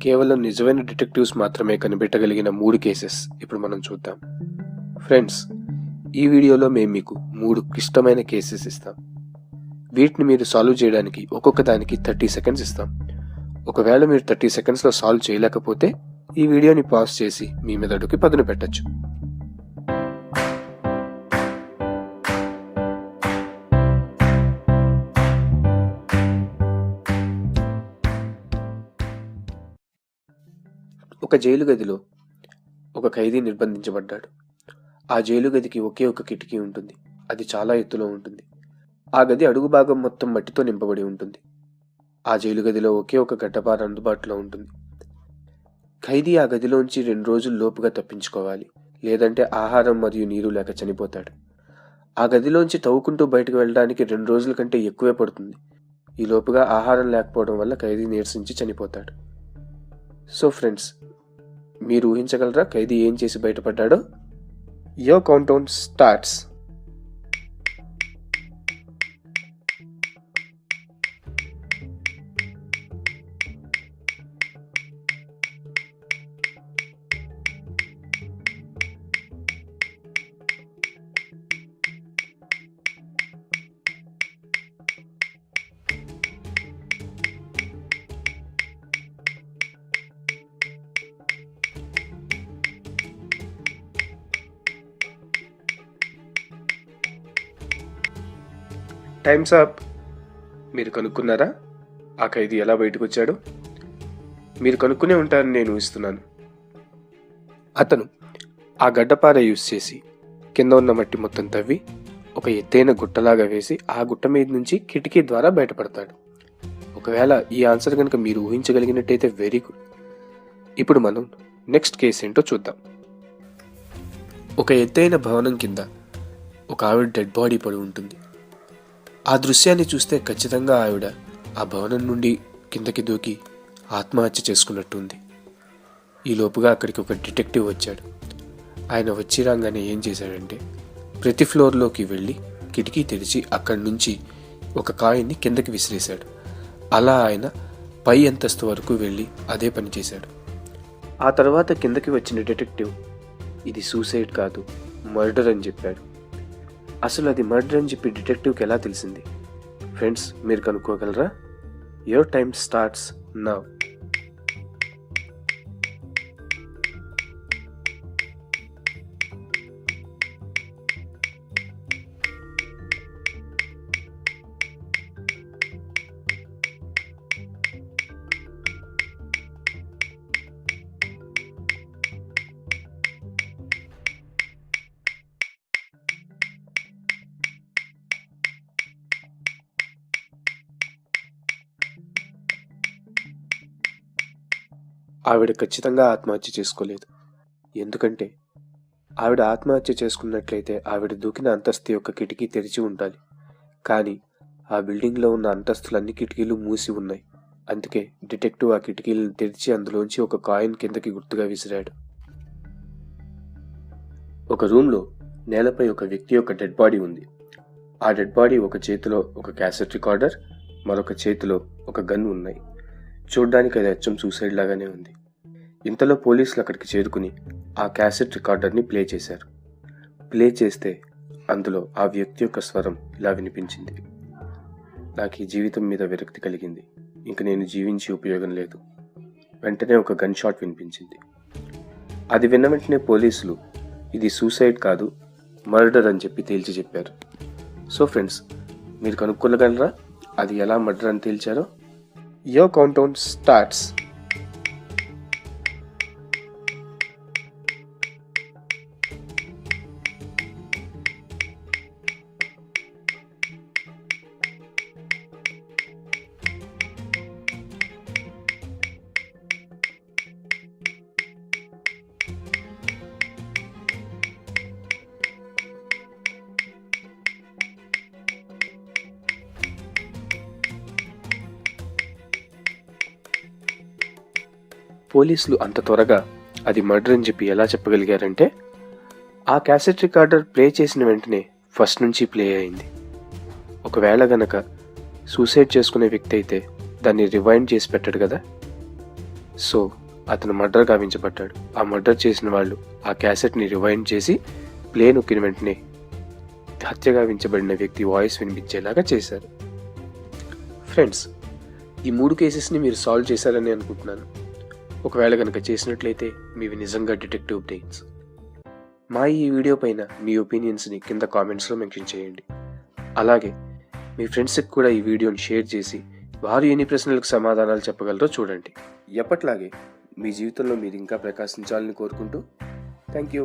కేవలం నిజమైన డిటెక్టివ్స్ మాత్రమే కనిపెట్టగలిగిన 3 కేసెస్ ఇప్పుడు మనం చూద్దాం. ఫ్రెండ్స్, ఈ వీడియోలో మేము మీకు 3 క్లిష్టమైన కేసెస్ ఇస్తాం. వీటిని మీరు సాల్వ్ చేయడానికి ఒక్కొక్క దానికి 30 సెకండ్స్ ఇస్తాం. ఒకవేళ మీరు 30 సెకండ్స్లో సాల్వ్ చేయలేకపోతే ఈ వీడియోని పాజ్ చేసి మీ మెదడుకి పదును పెట్టచ్చు. ఒక జైలు గదిలో ఒక ఖైదీ నిర్బంధించబడ్డాడు. ఆ జైలు గదికి ఒకే ఒక కిటికీ ఉంటుంది. అది చాలా ఎత్తులో ఉంటుంది. ఆ గది అడుగు భాగం మొత్తం మట్టితో నింపబడి ఉంటుంది. ఆ జైలు గదిలో ఒకే ఒక గడ్డపార అందుబాటులో ఉంటుంది. ఖైదీ ఆ గదిలోంచి 2 రోజుల లోపుగా తప్పించుకోవాలి, లేదంటే ఆహారం మరియు నీరు లేక చనిపోతాడు. ఆ గదిలోంచి తవ్వుకుంటూ బయటకు వెళ్ళడానికి 2 రోజుల కంటే ఎక్కువే పడుతుంది. ఈ లోపుగా ఆహారం లేకపోవడం వల్ల ఖైదీ నీరసించి చనిపోతాడు. సో ఫ్రెండ్స్, మీరు ఊహించగలరా ఖైదీ ఏం చేసి బయటపడ్డాడో? Your countdown starts. Times up. మీరు కనుక్కున్నారా ఆ ఖైదీ ఎలా బయటకు వచ్చాడో? మీరు కనుక్కునే ఉంటారని నేను ఊహిస్తున్నాను. అతను ఆ గడ్డపార యూజ్ చేసి కింద ఉన్న మట్టి మొత్తం తవ్వి ఒక ఎత్తైన గుట్టలాగా వేసి ఆ గుట్ట మీద నుంచి కిటికీ ద్వారా బయటపడతాడు. ఒకవేళ ఈ ఆన్సర్ కనుక మీరు ఊహించగలిగినట్టయితే వెరీ గుడ్. ఇప్పుడు మనం నెక్స్ట్ కేసు ఏంటో చూద్దాం. ఒక ఎత్తైన భవనం కింద ఒక ఆవిడ డెడ్ బాడీ పడి ఉంటుంది. ఆ దృశ్యాన్ని చూస్తే ఖచ్చితంగా ఆవిడ ఆ భవనం నుండి కిందకి దూకి ఆత్మహత్య చేసుకున్నట్టు ఉంది. ఈ లోపుగా అక్కడికి ఒక డిటెక్టివ్ వచ్చాడు. ఆయన వచ్చి రాగానే ఏం చేశాడంటే ప్రతి ఫ్లోర్లోకి వెళ్ళి కిటికీ తెరిచి అక్కడి నుంచి ఒక కాయిన్ని కిందకి విసిరేశాడు. అలా ఆయన పై అంతస్తు వరకు వెళ్ళి అదే పని చేశాడు. ఆ తర్వాత కిందకి వచ్చిన డిటెక్టివ్ ఇది సూసైడ్ కాదు, మర్డర్ అని చెప్పాడు. అసలు అది మర్డర్ అని చెప్పి డిటెక్టివ్కి ఎలా తెలిసింది? ఫ్రెండ్స్, మీరు కనుక్కోగలరా? Your time starts now. ఆవిడ ఖచ్చితంగా ఆత్మహత్య చేసుకోలేదు. ఎందుకంటే ఆవిడ ఆత్మహత్య చేసుకున్నట్లయితే ఆవిడ దూకిన అంతస్తు యొక్క కిటికీ తెరిచి ఉండాలి. కానీ ఆ బిల్డింగ్లో ఉన్న అంతస్తులన్నీ కిటికీలు మూసి ఉన్నాయి. అందుకే డిటెక్టివ్ ఆ కిటికీలను తెరిచి అందులోంచి ఒక కాయిన్ కిందకి గుర్తుగా విసిరాడు. ఒక రూమ్లో నేలపై ఒక వ్యక్తి యొక్క డెడ్ బాడీ ఉంది. ఆ డెడ్ బాడీ ఒక చేతిలో ఒక క్యాసెట్ రికార్డర్, మరొక చేతిలో ఒక గన్ ఉన్నాయి. చూడ్డానికి అది అచ్చం సూసైడ్ లాగానే ఉంది. ఇంతలో పోలీసులు అక్కడికి చేరుకుని ఆ క్యాసెట్ రికార్డర్ని ప్లే చేశారు. ప్లే చేస్తే అందులో ఆ వ్యక్తి యొక్క స్వరం ఇలా వినిపించింది: నాకు ఈ జీవితం మీద విరక్తి కలిగింది, ఇంక నేను జీవించి ఉపయోగం లేదు. వెంటనే ఒక గన్ షాట్ వినిపించింది. అది విన్న వెంటనే పోలీసులు ఇది సూసైడ్ కాదు, మర్డర్ అని చెప్పి తేల్చి చెప్పారు. సో ఫ్రెండ్స్, మీరు కనుక్కోగలరా అది ఎలా మర్డర్ అని తేల్చారో? Your countdown starts. పోలీసులు అంత త్వరగా అది మర్డర్ అని చెప్పి ఎలా చెప్పగలిగారంటే ఆ క్యాసెట్ రికార్డర్ ప్లే చేసిన వెంటనే ఫస్ట్ నుంచి ప్లే అయింది. ఒకవేళ గనక సూసైడ్ చేసుకునే వ్యక్తి అయితే దాన్ని రివైండ్ చేసి పెట్టాడు కదా. సో అతను మర్డర్ గావించబడ్డాడు. ఆ మర్డర్ చేసిన వాళ్ళు ఆ క్యాసెట్ని రివైండ్ చేసి ప్లే నొక్కిన వెంటనే హత్య గావించబడిన వ్యక్తి వాయిస్ వినిపించేలాగా చేశారు. ఫ్రెండ్స్, ఈ 3 కేసెస్ని మీరు సాల్వ్ చేశారని అనుకుంటున్నాను. ఒకవేళ కనుక చేసినట్లయితే మీవి నిజంగా డిటెక్టివ్ బ్రెయిన్స్. మా ఈ వీడియో పైన మీ ఒపీనియన్స్ని కింద కామెంట్స్లో మెన్షన్ చేయండి. అలాగే మీ ఫ్రెండ్స్కి కూడా ఈ వీడియోని షేర్ చేసి వారు ఎన్ని ప్రశ్నలకు సమాధానాలు చెప్పగలరో చూడండి. ఎప్పట్లాగే మీ జీవితంలో మీరు ఇంకా ప్రకాశించాలని కోరుకుంటూ థ్యాంక్ యూ.